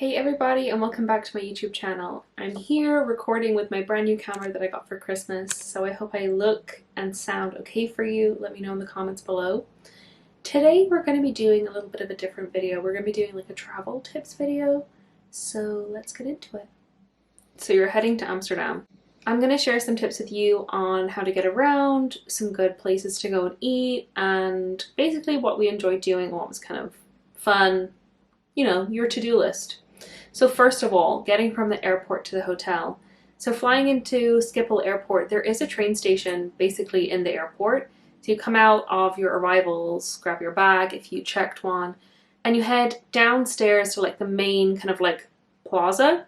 Hey everybody, and welcome back to my YouTube channel. I'm here recording with my brand new camera that I got for Christmas, so I hope I look and sound okay for you. Let me know in the comments below. Today we're going to be doing a little bit of a different video. We're going to be doing like a travel tips video, so let's get into it. So you're heading to Amsterdam. I'm going to share some tips with you on how to get around, some good places to go and eat, and basically what we enjoyed doing, what was kind of fun, you know, your to-do list. So first of all, getting from the airport to the hotel. So flying into Schiphol Airport, there is a train station basically in the airport. So you come out of your arrivals, grab your bag if you checked one, and you head downstairs to like the main kind of like plaza.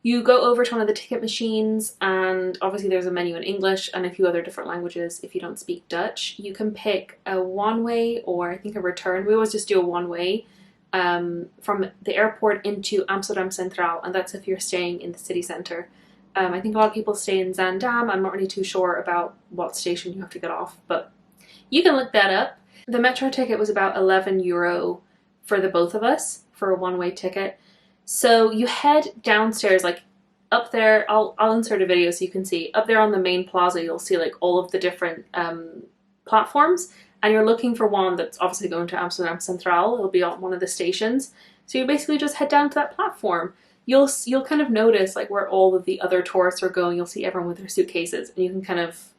You go over to one of the ticket machines, and obviously there's a menu in English and a few other different languages if you don't speak Dutch. You can pick a one-way or I think a return. We always just do a one-way from the airport into Amsterdam Centraal, and that's if you're staying in the city centre. I think a lot of people stay in Zaandam. I'm not really too sure about what station you have to get off, but you can look that up. The metro ticket was about €11 for the both of us for a one-way ticket. So you head downstairs, like up there, I'll insert a video so you can see. Up there on the main plaza, you'll see like all of the different platforms, and you're looking for one that's obviously going to Amsterdam Centraal. It'll be on one of the stations. So you basically just head down to that platform. You'll kind of notice like where all of the other tourists are going. You'll see everyone with their suitcases, and you can kind of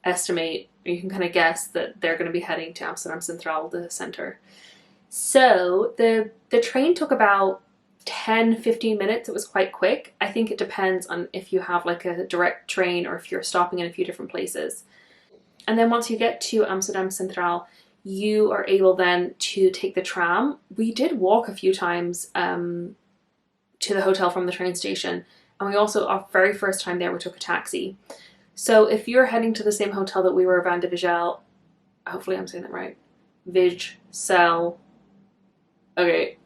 estimate, or you can kind of guess that they're going to be heading to Amsterdam Centraal, the center. So the train took about 10-15 minutes. It was quite quick. I think it depends on if you have like a direct train or if you're stopping in a few different places. And then once you get to Amsterdam Centraal, you are able then to take the tram. We did walk a few times to the hotel from the train station. And we also, our very first time there, we took a taxi. So if you're heading to the same hotel that we were, Van de Vijsel, hopefully I'm saying that right, Vijsel, okay,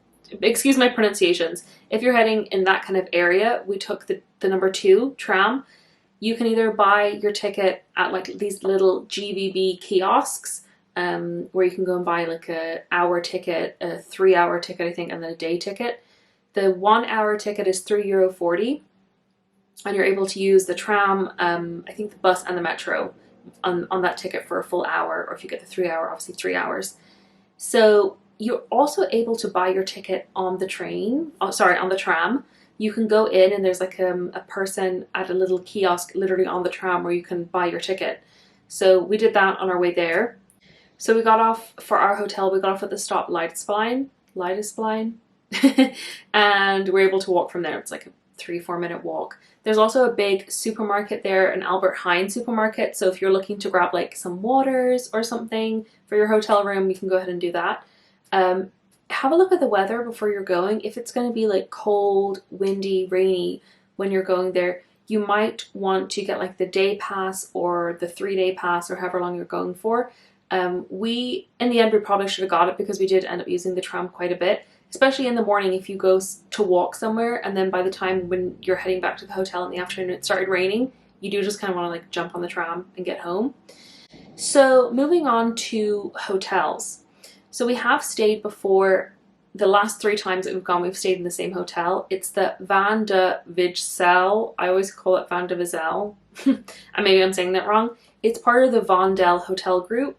excuse my pronunciations. If you're heading in that kind of area, we took the number 2 tram. You can either buy your ticket at like these little GVB kiosks where you can go and buy like an hour ticket, a 3-hour ticket I think, and then a day ticket. The 1-hour ticket is €3.40, and you're able to use the tram, I think the bus and the metro on that ticket for a full hour, or if you get the 3-hour, obviously 3 hours. So you're also able to buy your ticket on the train, on the tram. You can go in and there's like a person at a little kiosk literally on the tram where you can buy your ticket. So we did that on our way there. So we got off for our hotel, we got off at the stop Leidseplein, and we're able to walk from there. It's like a 3-4 minute walk. There's also a big supermarket there, an Albert Heijn supermarket. So if you're looking to grab like some waters or something for your hotel room, you can go ahead and do that. Have a look at the weather before you're going. If it's going to be like cold, windy, rainy when you're going there, you might want to get like the day pass or the 3-day pass or however long you're going for. In the end, we probably should have got it because we did end up using the tram quite a bit, especially in the morning if you go to walk somewhere and then by the time when you're heading back to the hotel in the afternoon it started raining, you do just kind of want to like jump on the tram and get home. So moving on to hotels. So we have stayed before. The last 3 times that we've gone, we've stayed in the same hotel. It's the Van de Vijsel. I always call it Van de Vijsel. And maybe I'm saying that wrong. It's part of the Vondel hotel group.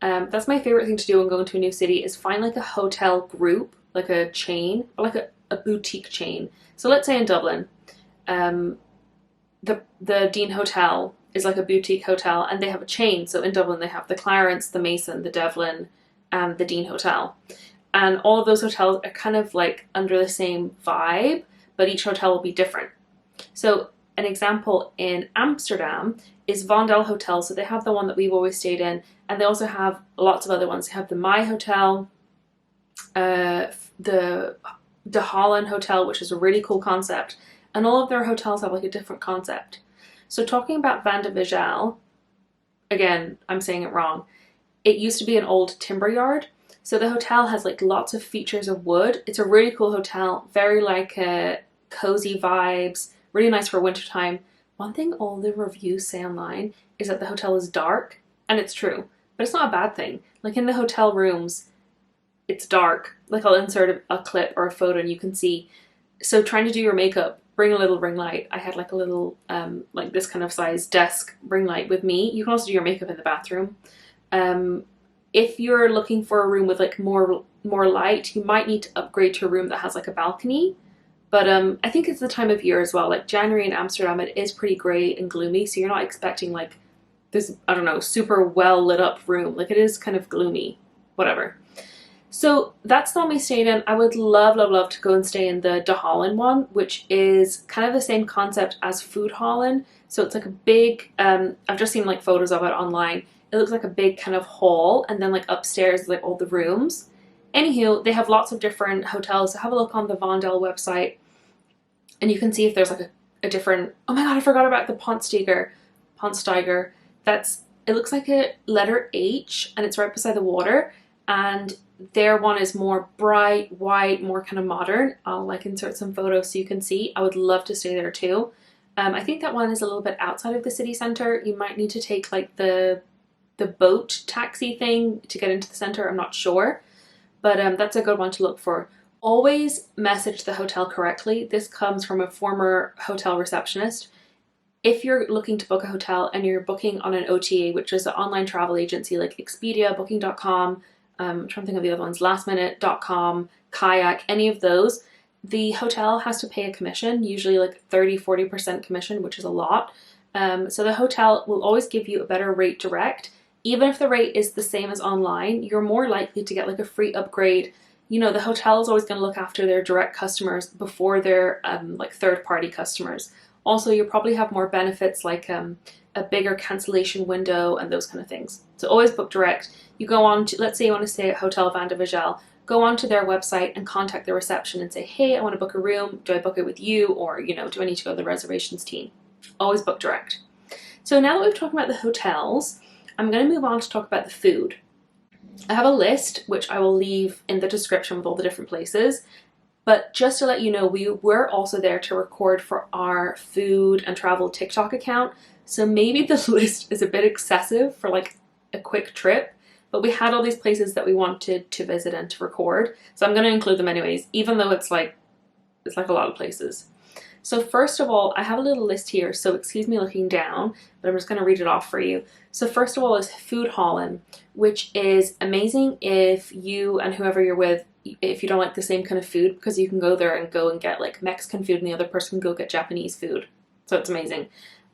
That's my favorite thing to do when going to a new city, is find like a hotel group, like a chain, or like a boutique chain. So let's say in Dublin, the Dean Hotel is like a boutique hotel, and they have a chain. So in Dublin they have the Clarence, the Mason, the Devlin, and the Dean Hotel. And all of those hotels are kind of like under the same vibe, but each hotel will be different. So an example in Amsterdam is Vondel Hotel. So they have the one that we've always stayed in, and they also have lots of other ones. They have the My Hotel, the Holland Hotel, which is a really cool concept. And all of their hotels have like a different concept. So talking about Van de Vijsel, again, I'm saying it wrong. It used to be an old timber yard. So the hotel has like lots of features of wood. It's a really cool hotel, very like cozy vibes, really nice for wintertime. One thing all the reviews say online is that the hotel is dark, and it's true, but it's not a bad thing. Like in the hotel rooms, it's dark. Like I'll insert a clip or a photo and you can see So trying to do your makeup, bring a little ring light. I had like a little like this kind of size desk ring light with me. You can also do your makeup in the bathroom. Um, if you're looking for a room with like more light, you might need to upgrade to a room that has like a balcony. But I think it's the time of year as well. Like January in Amsterdam, it is pretty grey and gloomy, so you're not expecting like this, I don't know, super well lit up room. Like it is kind of gloomy, whatever. So that's not me staying in. I would love, love, love to go and stay in the Holland one, which is kind of the same concept as Foodhallen. So it's like a big, I've just seen like photos of it online. It looks like a big kind of hall, and then like upstairs is like all the rooms. Anywho, they have lots of different hotels. So have a look on the Vondel website and you can see if there's like a different, oh my God, I forgot about the Pontsteiger. It looks like a letter H and it's right beside the water. And their one is more bright, white, more kind of modern. I'll like insert some photos so you can see. I would love to stay there too. I think that one is a little bit outside of the city center. You might need to take like the boat taxi thing to get into the center. I'm not sure, but that's a good one to look for. Always message the hotel correctly. This comes from a former hotel receptionist. If you're looking to book a hotel and you're booking on an OTA, which is an online travel agency like Expedia, Booking.com, I'm trying to think of the other ones, lastminute.com, Kayak, any of those, the hotel has to pay a commission, usually like 30-40% commission, which is a lot. So the hotel will always give you a better rate direct. Even if the rate is the same as online, you're more likely to get like a free upgrade. You know, the hotel is always going to look after their direct customers before their like third-party customers. Also, you'll probably have more benefits like a bigger cancellation window and those kind of things. So always book direct. You go on to, let's say you want to stay at Hotel Van de Vijzel, go onto their website and contact the reception and say, hey, I want to book a room. Do I book it with you? Or, you know, do I need to go to the reservations team? Always book direct. So now that we've talked about the hotels, I'm going to move on to talk about the food. I have a list, which I will leave in the description with all the different places. But just to let you know, we were also there to record for our food and travel TikTok account. So maybe the list is a bit excessive for like a quick trip, but we had all these places that we wanted to visit and to record. So I'm going to include them anyways, even though it's like a lot of places. So first of all, I have a little list here, so excuse me looking down, but I'm just going to read it off for you. So first of all is Foodhallen, which is amazing if you and whoever you're with, if you don't like the same kind of food, because you can go there and go and get like Mexican food and the other person can go get Japanese food. So it's amazing.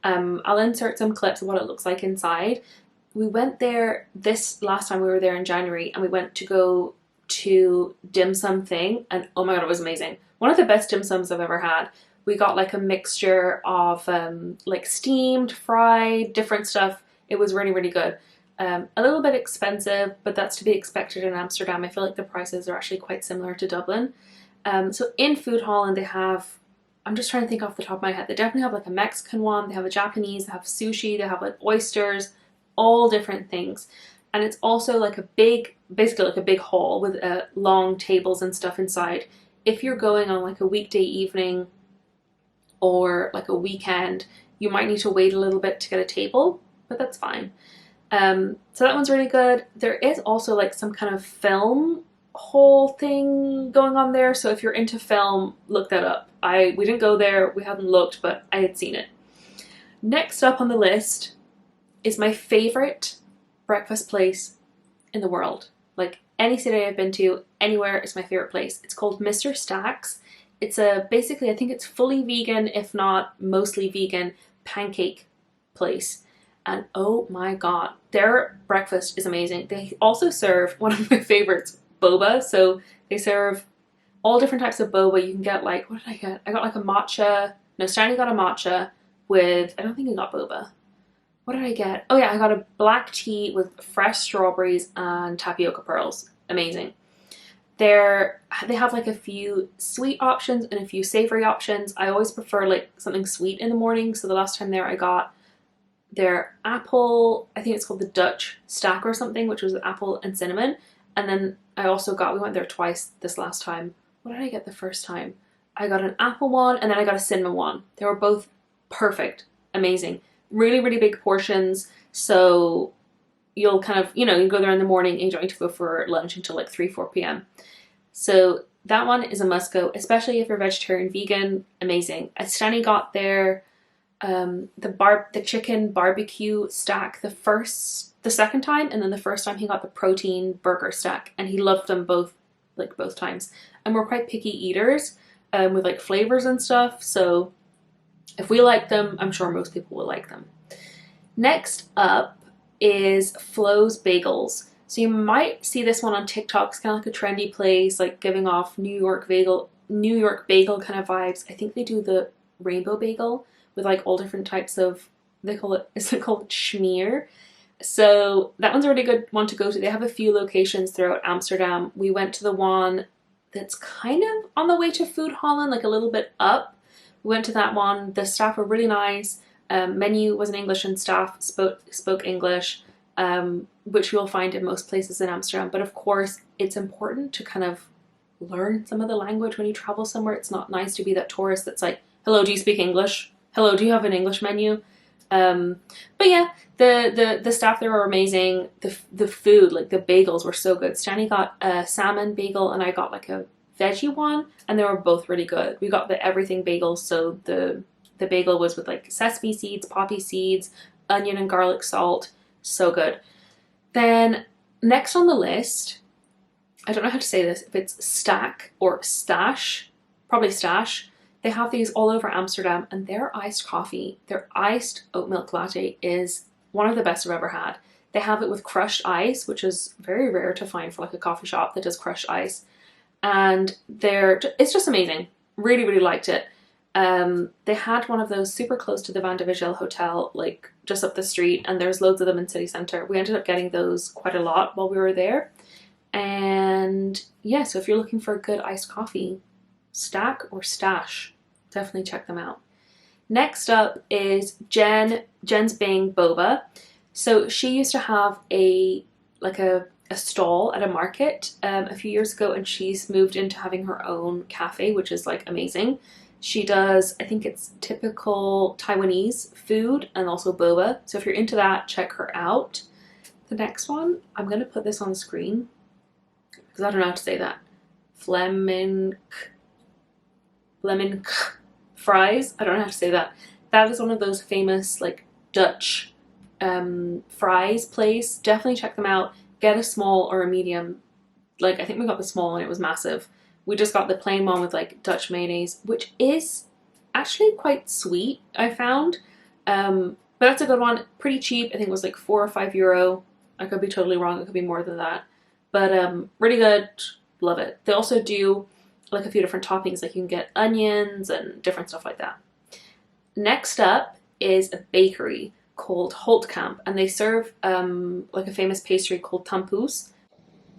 I'll insert some clips of what it looks like inside. We went there this last time we were there in January, and we went to go to dim sum thing, and oh my God, it was amazing. One of the best dim sums I've ever had. We got like a mixture of like steamed, fried, different stuff. It was really, really good. A little bit expensive, but that's to be expected in Amsterdam. I feel like the prices are actually quite similar to Dublin. So in Foodhallen they have, I'm just trying to think off the top of my head, they definitely have like a Mexican one, they have a Japanese, they have sushi, they have like oysters, all different things. And it's also like a big, basically like a big hall with long tables and stuff inside. If you're going on like a weekday evening or like a weekend, you might need to wait a little bit to get a table, but that's fine. So that one's really good. There is also like some kind of film whole thing going on there. So if you're into film, look that up. We didn't go there, we hadn't looked, but I had seen it. Next up on the list is my favorite breakfast place in the world. Like any city I've been to, anywhere is my favorite place. It's called Mr. Stach's. It's basically, I think it's fully vegan, if not mostly vegan, pancake place. And oh my God, their breakfast is amazing. They also serve one of my favorites, boba. So they serve all different types of boba. You can get like, what did I get? I got like a matcha. No, Stanley got a matcha with, I don't think he got boba. What did I get? Oh yeah, I got a black tea with fresh strawberries and tapioca pearls. Amazing. They have like a few sweet options and a few savory options. I always prefer like something sweet in the morning. So the last time there I got their apple, I think it's called the Dutch stack or something, which was apple and cinnamon. And then I also we went there twice this last time. What did I get the first time? I got an apple one and then I got a cinnamon one. They were both perfect, amazing. Really, really big portions. So you'll kind of, you know, you go there in the morning and you don't need to go for lunch until like 3-4 p.m. So That one is a must go, especially if you're vegetarian, vegan, amazing. Stanley got their the chicken barbecue stack the second time, and then the first time he got the protein burger stack, and he loved them both, like both times. And we're quite picky eaters with like flavors and stuff, so if we like them, I'm sure most people will like them. Next up is Flo's Bagels. So you might see this one on TikTok. It's kind of like a trendy place, like giving off New York bagel kind of vibes. I think they do the rainbow bagel with like all different types of, they call it schmear. So that one's a really good one to go to. They have a few locations throughout Amsterdam. We went to the one that's kind of on the way to Foodhallen, like a little bit up. We went to that one. The staff were really nice. Menu was in English and staff spoke English, which you'll find in most places in Amsterdam. But of course, it's important to kind of learn some of the language when you travel somewhere. It's not nice to be that tourist that's like, hello, do you speak English? Hello, do you have an English menu? But yeah, the staff there were amazing. The food, like the bagels, were so good. Stanley got a salmon bagel and I got like a veggie one, and they were both really good. We got the everything bagel, so the bagel was with like sesame seeds, poppy seeds, onion and garlic salt. So good. Then next on the list, I don't know how to say this, if it's Stach or Stach, probably Stach. They have these all over Amsterdam, and their iced coffee, their iced oat milk latte is one of the best I've ever had. They have it with crushed ice, which is very rare to find for like a coffee shop that does crushed ice. And it's just amazing. Really, really liked it. They had one of those super close to the Van de Vijsel hotel, like just up the street, and there's loads of them in city centre. We ended up getting those quite a lot while we were there. And yeah, so if you're looking for a good iced coffee, Stach or Stach, definitely check them out. Next up is Jen's Bing Boba. So she used to have a stall at a market a few years ago, and she's moved into having her own cafe, which is like amazing. She does, I think it's typical Taiwanese food and also boba. So if you're into that, check her out. The next one, I'm going to put this on the screen because I don't know how to say that. VlEminckx fries. I don't know how to say that. That is one of those famous like Dutch fries place. Definitely check them out. Get a small or a medium. Like I think we got the small and it was massive. We just got the plain one with like Dutch mayonnaise, which is actually quite sweet, I found. But that's a good one. Pretty cheap. I think it was like €4 or €5. I could be totally wrong. It could be more than that. But really good. Love it. They also do like a few different toppings. Like you can get onions and different stuff like that. Next up is a bakery called Holtkamp, and they serve like a famous pastry called Tampousse.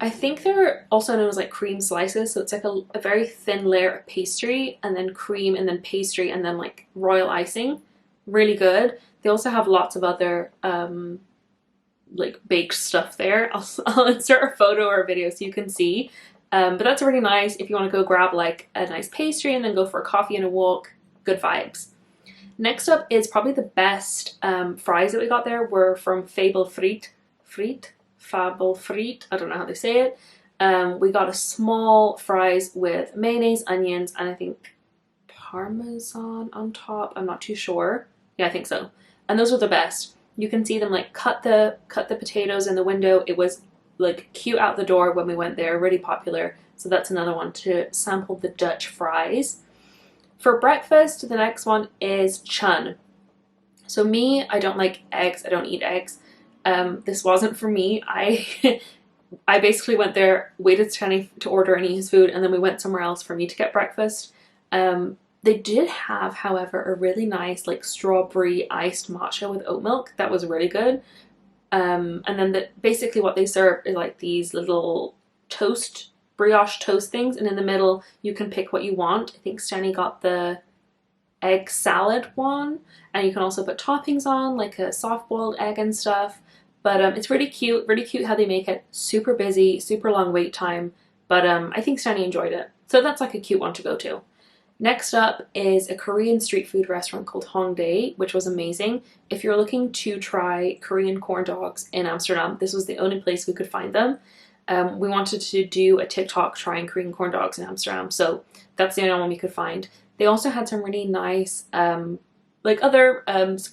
I think they're also known as like cream slices, so it's like a very thin layer of pastry and then cream and then pastry and then like royal icing. Really good. They also have lots of other like baked stuff there. I'll insert a photo or a video so you can see. But that's really nice if you want to go grab like a nice pastry and then go for a coffee and a walk. Good vibes. Next up is probably the best fries that we got there were from Fabel Fabel friet, I don't know how they say it. We got a small fries with mayonnaise, onions, and I think parmesan on top. I'm not too sure. Yeah, I think so. And those were the best. You can see them like cut the potatoes in the window. It was like cute out the door when we went there, really popular. So that's another one to sample the Dutch fries. For breakfast, the next one is Chun. So me, I don't like eggs. I don't eat eggs. This wasn't for me. I basically went there, waited to order and eat his food, and then we went somewhere else for me to get breakfast. They did have, however, a really nice like strawberry iced matcha with oat milk that was really good. And then basically what they serve is like these little brioche toast things, and in the middle you can pick what you want. I think Stanley got the egg salad one, and you can also put toppings on like a soft boiled egg and stuff. But it's really cute how they make it. Super busy, super long wait time, but I think Stanley enjoyed it. So that's like a cute one to go to. Next up is a Korean street food restaurant called Hongdae, which was amazing. If you're looking to try Korean corn dogs in Amsterdam, this was the only place we could find them. We wanted to do a TikTok trying Korean corn dogs in Amsterdam, so that's the only one we could find. They also had some really nice like other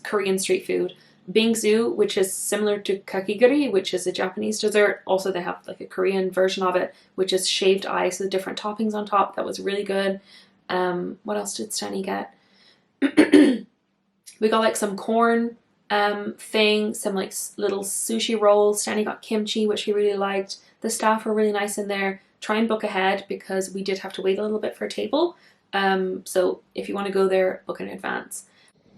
Korean street food. Bingsu, which is similar to kakigiri, which is a Japanese dessert. Also, they have like a Korean version of it, which is shaved ice with different toppings on top. That was really good. What else did Stani get? We got like some corn thing, some like little sushi rolls. Stani got kimchi, which he really liked. The staff were really nice in there. Try and book ahead because we did have to wait a little bit for a table. So if you want to go there, book in advance.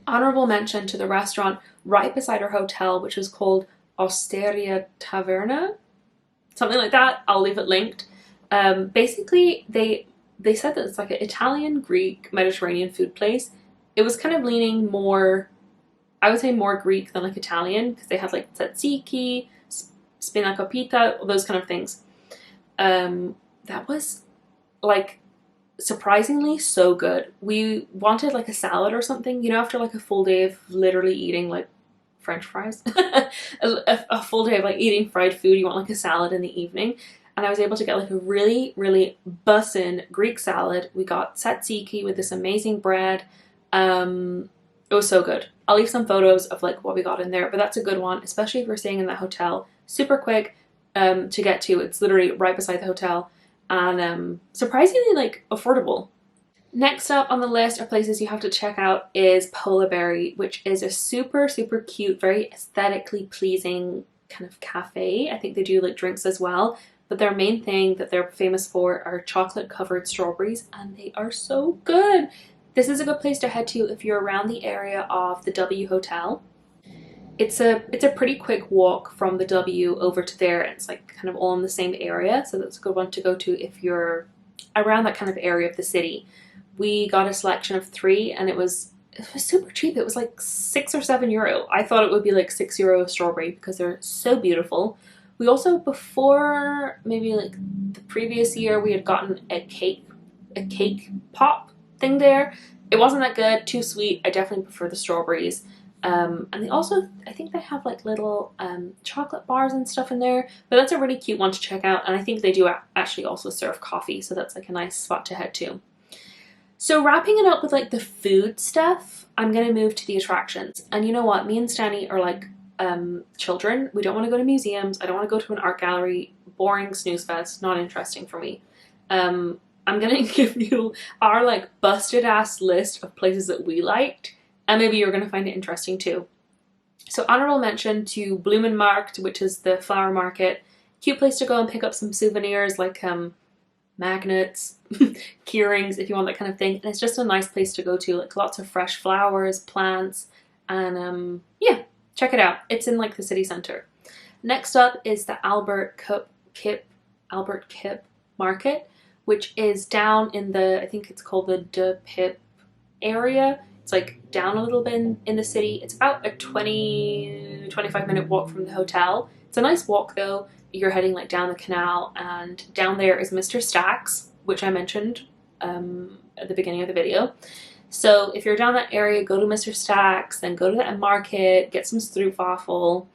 Honorable mention to the restaurant right beside our hotel, which was called Osteria Taverna, something like that. I'll leave it linked. Basically, they said that it's like an Italian, Greek, Mediterranean food place. It was kind of leaning more, I would say more Greek than like Italian, because they had like tzatziki, spinaca pita, those kind of things. That was like surprisingly so good. We wanted like a salad or something, you know, after like a full day of literally eating like French fries. a full day of like eating fried food, you want like a salad in the evening. And I was able to get like a really, really bussin' Greek salad. We got tzatziki with this amazing bread. It was so good. I'll leave some photos of like what we got in there, but that's a good one, especially if we're staying in that hotel. Super quick to get to. It's literally right beside the hotel. And surprisingly like affordable. Next up on the list of places you have to check out is Polaberry, which is a super, super cute, very aesthetically pleasing kind of cafe. I think they do like drinks as well, but their main thing that they're famous for are chocolate covered strawberries, and they are so good. This is a good place to head to if you're around the area of the W Hotel. It's a pretty quick walk from the W over to there. It's like kind of all in the same area, so that's a good one to go to if you're around that kind of area of the city. We got a selection of 3 and it was super cheap. It was like €6 or €7. I thought it would be like €6 strawberry because they're so beautiful. We also, before maybe like the previous year, we had gotten a cake pop thing there. It wasn't that good, too sweet. I definitely prefer the strawberries. And they also, I think they have like little chocolate bars and stuff in there, but that's a really cute one to check out. And I think they do actually also serve coffee, so that's like a nice spot to head to. So wrapping it up with like the food stuff, I'm going to move to the attractions. And you know what? Me and Stani are like children. We don't want to go to museums. I don't want to go to an art gallery. Boring snooze fest. Not interesting for me. I'm going to give you our like busted ass list of places that we liked. And maybe you're going to find it interesting too. So honorable mention to VlEminckx, which is the flower market. Cute place to go and pick up some souvenirs like magnets, key rings if you want that kind of thing. And it's just a nice place to go to, like lots of fresh flowers, plants, and yeah, check it out. It's in like the city center. Next up is the Albert Cuyp market, which is down in the, I think it's called the De Pip area. It's like down a little bit in the city. It's about a 20-25 minute walk from the hotel. It's a nice walk though. You're heading like down the canal, and down there is Mr. Stach's, which I mentioned at the beginning of the video. So if you're down that area, go to Mr. Stach's, then go to the market, get some stroopwafel.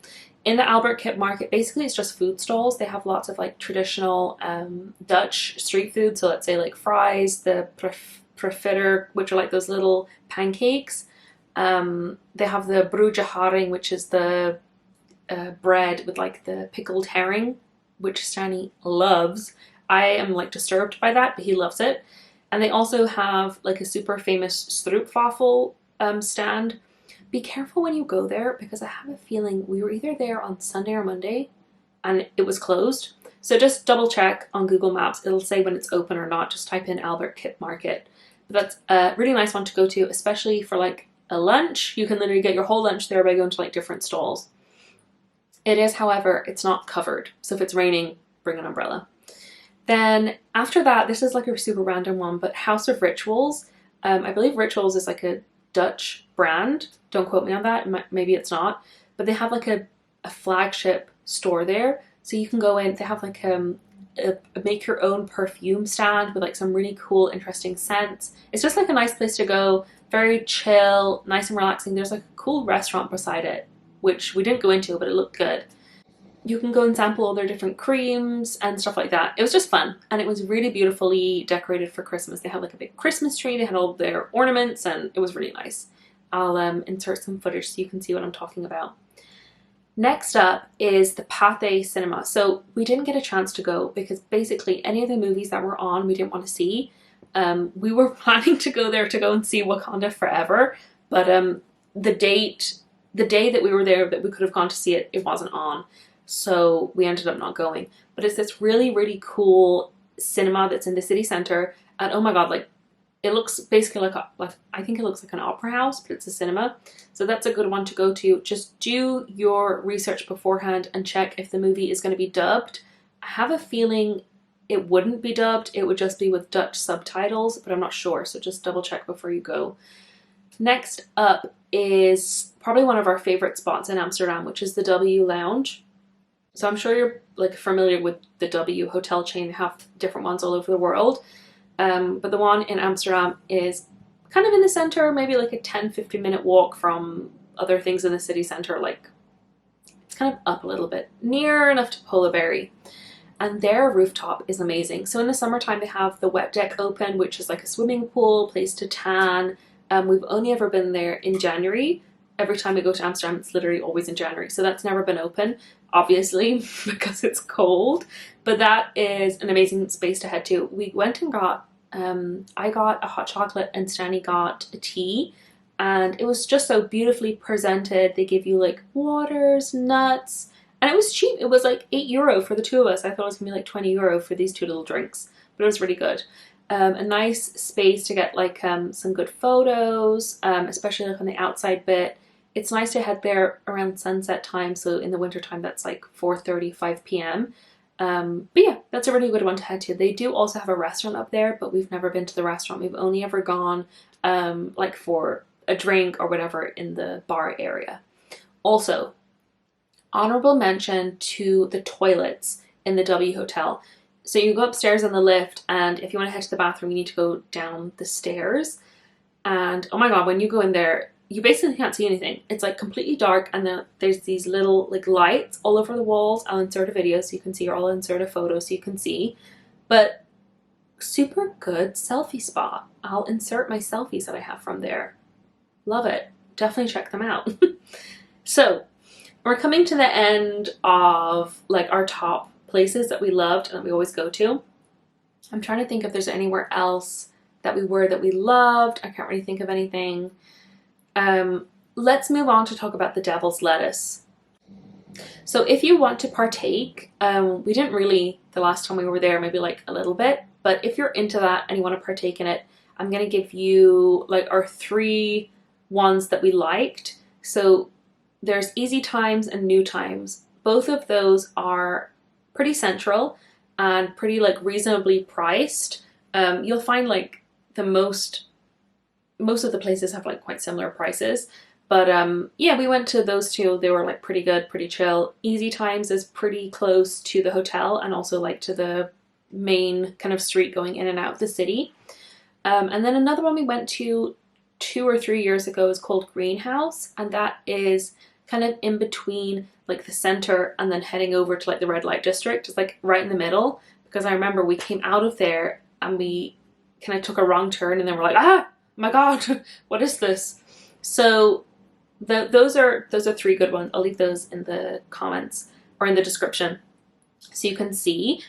In the Albert Cuyp market, basically it's just food stalls. They have lots of like traditional Dutch street food. So let's say like fries, the profiter, which are like those little pancakes. They have the broodje haring, which is the bread with like the pickled herring, which Stani loves. I am like disturbed by that, but he loves it. And they also have like a super famous stroopwafel stand. Be careful when you go there, because I have a feeling we were either there on Sunday or Monday and it was closed. So just double check on Google Maps. It'll say when it's open or not. Just type in Albert Cuyp Market. But that's a really nice one to go to, especially for like a lunch. You can literally get your whole lunch there by going to like different stalls. It is, however, it's not covered. So if it's raining, bring an umbrella. Then after that, this is like a super random one, but House of Rituals. I believe Rituals is like a Dutch brand. Don't quote me on that. Maybe it's not. But they have like a flagship store there. So you can go in. They have like a make your own perfume stand with like some really cool, interesting scents. It's just like a nice place to go. Very chill, nice and relaxing. There's like a cool restaurant beside it, which we didn't go into, but it looked good. you can go and sample all their different creams and stuff like that. It was just fun, and it was really beautifully decorated for Christmas. They had like a big Christmas tree, they had all their ornaments, and it was really nice. I'll insert some footage so you can see what I'm talking about. Next up is the Pathe cinema. So we didn't get a chance to go because basically any of the movies that were on we didn't want to see. We were planning to go there to go and see Wakanda Forever, but the day that we were there that we could have gone to see it, it wasn't on. So we ended up not going. But it's this really, really cool cinema that's in the city centre. And oh my god, like it looks basically like I think it looks like an opera house, but it's a cinema. So that's a good one to go to. Just do your research beforehand and check if the movie is going to be dubbed. I have a feeling it wouldn't be dubbed. It would just be with Dutch subtitles, but I'm not sure. So just double check before you go. Next up is probably one of our favorite spots in Amsterdam, which is the W Lounge. So I'm sure you're like familiar with the W hotel chain. They have different ones all over the world. But the one in Amsterdam is kind of in the center, maybe like a 10-15 minute walk from other things in the city center. Like it's kind of up a little bit, near enough to Polaberry. And their rooftop is amazing. So in the summertime, they have the wet deck open, which is like a swimming pool, place to tan. We've only ever been there in January. Every time we go to Amsterdam, it's literally always in January. So that's never been open, obviously, because it's cold. But that is an amazing space to head to. We went and got, I got a hot chocolate and Stanley got a tea. And it was just so beautifully presented. They give you like waters, nuts, and it was cheap. It was like €8 for the two of us. I thought it was gonna be like €20 for these two little drinks, but it was really good. A nice space to get like some good photos, especially like on the outside bit. It's nice to head there around sunset time, so in the winter time that's like 4:30, 5 p.m. But yeah, that's a really good one to head to. They do also have a restaurant up there, but we've never been to the restaurant. We've only ever gone like for a drink or whatever in the bar area. Also, honorable mention to the toilets in the W Hotel. So you go upstairs in the lift, and if you want to head to the bathroom, you need to go down the stairs. And oh my god, when you go in there, you basically can't see anything. It's like completely dark, and then there's these little like lights all over the walls. I'll insert a video so you can see, or I'll insert a photo so you can see. But super good selfie spot. I'll insert my selfies that I have from there. Love it. Definitely check them out. So we're coming to the end of like our top places that we loved and that we always go to. I'm trying to think if there's anywhere else that we were that we loved. I can't really think of anything. Let's move on to talk about the devil's lettuce. So if you want to partake, we didn't really the last time we were there, maybe like a little bit, but if you're into that and you want to partake in it, I'm going to give you like our 3 ones that we liked. So there's easy times and new times. Both of those are pretty central and pretty like reasonably priced. You'll find like the most of the places have like quite similar prices, but yeah, we went to those two. They were like pretty good, pretty chill. Easy Times is pretty close to the hotel and also like to the main kind of street going in and out of the city. And then another one we went to 2 or 3 years ago is called Greenhouse, and that is kind of in between like the center and then heading over to like the red light district. It's like right in the middle, because I remember we came out of there and we kind of took a wrong turn and then we're like, ah, my god, what is this? So those are 3 good ones. I'll leave those in the comments or in the description so you can see.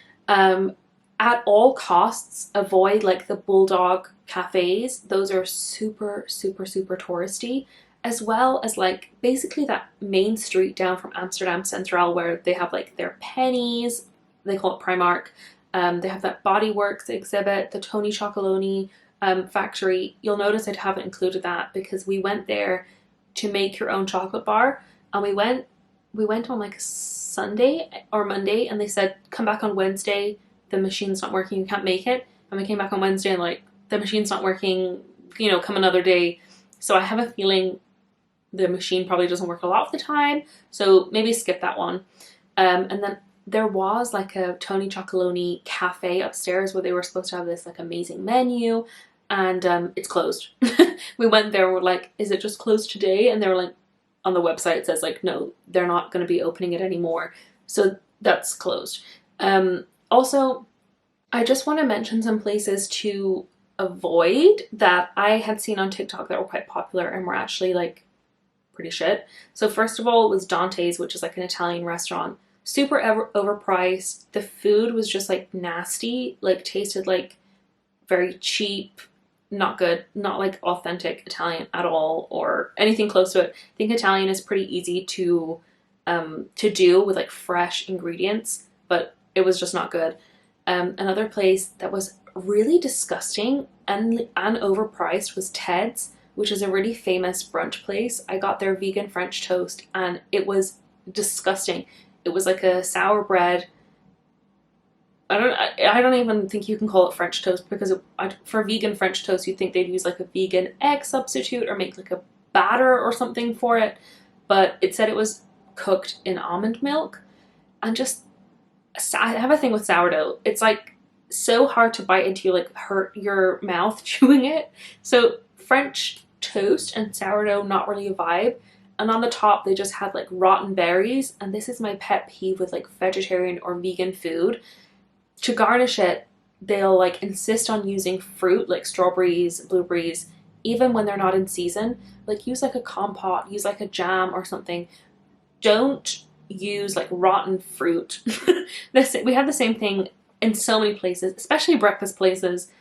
At all costs, avoid like the bulldog cafes. Those are super, super, super touristy, as well as like basically that main street down from Amsterdam Central where they have like their pennies, they call it Primark. They have that Bodyworks exhibit, the Tony Chocolonely factory. You'll notice I haven't included that because we went there to make your own chocolate bar, and we went on like a Sunday or Monday, and they said come back on Wednesday, the machine's not working, you can't make it. And we came back on Wednesday and like the machine's not working, you know, come another day. So I have a feeling the machine probably doesn't work a lot of the time, so maybe skip that one. And then there was like a Tony Chocolonely cafe upstairs where they were supposed to have this like amazing menu, and it's closed. We went there, we're like, is it just closed today? And they were like, on the website it says like, no, they're not going to be opening it anymore. So that's closed. Also, I just want to mention some places to avoid that I had seen on TikTok that were quite popular and were actually like pretty shit. So first of all was Dante's, which is like an Italian restaurant. Super overpriced. The food was just like nasty, like tasted like very cheap, not good, not like authentic Italian at all or anything close to it. I think Italian is pretty easy to do with like fresh ingredients, but it was just not good. Another place that was really disgusting and overpriced was Ted's, which is a really famous brunch place. I got their vegan French toast and it was disgusting. It was like a sour bread. I don't even think you can call it French toast because for vegan French toast you'd think they'd use like a vegan egg substitute or make like a batter or something for it, but it said it was cooked in almond milk. And just, I have a thing with sourdough. It's like so hard to bite into, you like hurt your mouth chewing it. So French toast and sourdough, not really a vibe. And on the top they just had like rotten berries, and this is my pet peeve with like vegetarian or vegan food. To garnish it, they'll like insist on using fruit like strawberries, blueberries, even when they're not in season. Like use like a compote, use like a jam or something. Don't use like rotten fruit. We have the same thing in so many places, especially breakfast places.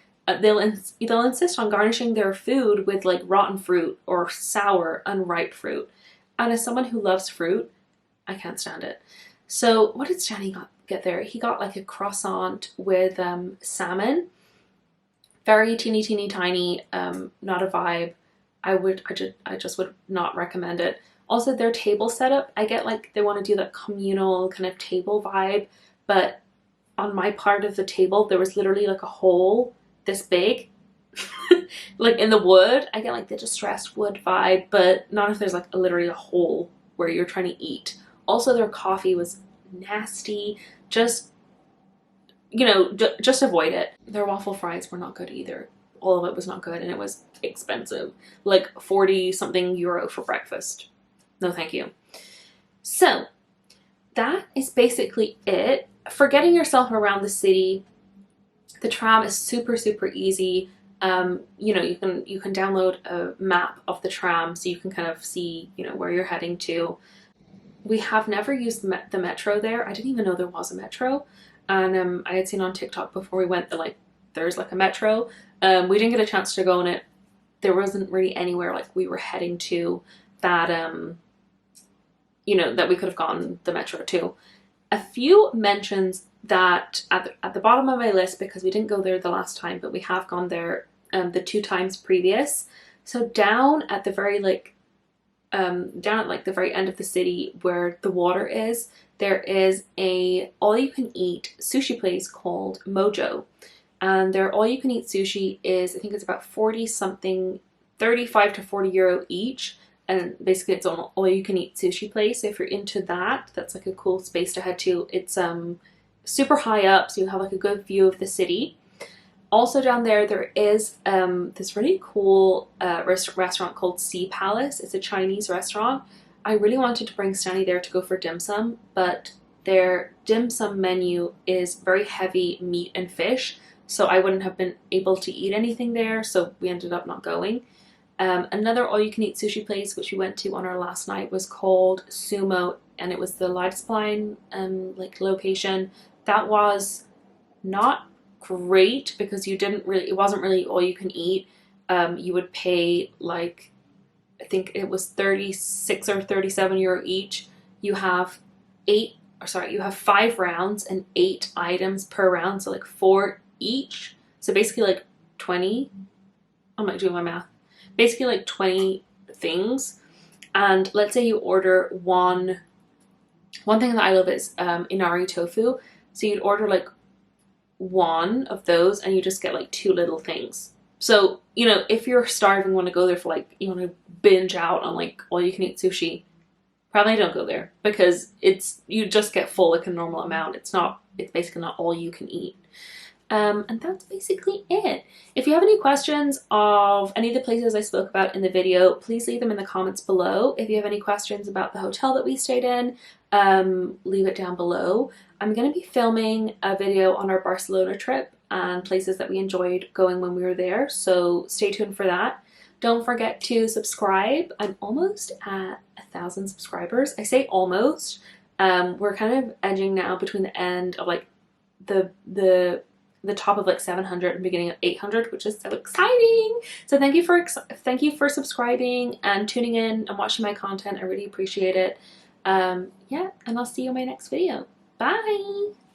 They'll insist on garnishing their food with like rotten fruit or sour, unripe fruit. And as someone who loves fruit, I can't stand it. So what did Stanley get there? He got like a croissant with salmon. Very teeny tiny, not a vibe. I just would not recommend it. Also their table setup, I get like they want to do that communal kind of table vibe, but on my part of the table there was literally like a hole this big like in the wood. I get like the distressed wood vibe, but not if there's like literally a hole where you're trying to eat. Also their coffee was nasty. Just, you know, just avoid it. Their waffle fries were not good either. All of it was not good, and it was expensive, like 40 something euro for breakfast. No thank you. So that is basically it. For getting yourself around the city, the tram is super easy. You know, you can download a map of the tram so you can kind of see, you know, where you're heading to. We have never used the metro there. I didn't even know there was a metro, and I had seen on TikTok before we went that like there's like a metro. We didn't get a chance to go in it. There wasn't really anywhere like we were heading to that you know, that we could have gone the metro to. A few mentions that at the bottom of my list, because we didn't go there the last time, but we have gone there the 2 times previous. So down at the very like down at like the very end of the city where the water is, there is a all-you-can-eat sushi place called Mojo, and their all-you-can-eat sushi is, I think it's about 40 something, 35 to 40 euro each, and basically it's an all-you-can-eat sushi place. So if you're into that, that's like a cool space to head to. It's super high up, so you have like a good view of the city. Also down there is this really cool restaurant called Sea Palace. It's a Chinese restaurant. I really wanted to bring Stanley there to go for dim sum, but their dim sum menu is very heavy meat and fish, so I wouldn't have been able to eat anything there, so we ended up not going. Another all-you-can-eat sushi place which we went to on our last night was called Sumo, and it was the Leidsplein like location. That was not great because it wasn't really all you can eat. You would pay like, I think it was 36 or 37 euro each. You have 5 rounds and 8 items per round, so like 4 each. So basically like 20. I'm not doing my math. Basically like 20 things. And let's say you order one thing that I love is inari tofu. So you'd order like 1 of those and you just get like 2 little things. So, you know, if you're starving, want to go there for like, you want to binge out on like all you can eat sushi, probably don't go there, because you just get full like a normal amount. It's basically not all you can eat. And that's basically it. If you have any questions of any of the places I spoke about in the video, please leave them in the comments below. If you have any questions about the hotel that we stayed in, leave it down below. I'm going to be filming a video on our Barcelona trip and places that we enjoyed going when we were there, so stay tuned for that. Don't forget to subscribe. I'm almost at 1,000 subscribers. I say almost. We're kind of edging now between the end of like the top of like 700 and beginning of 800, which is so exciting. So thank you for subscribing and tuning in and watching my content. I really appreciate it. Yeah, and I'll see you in my next video. Bye.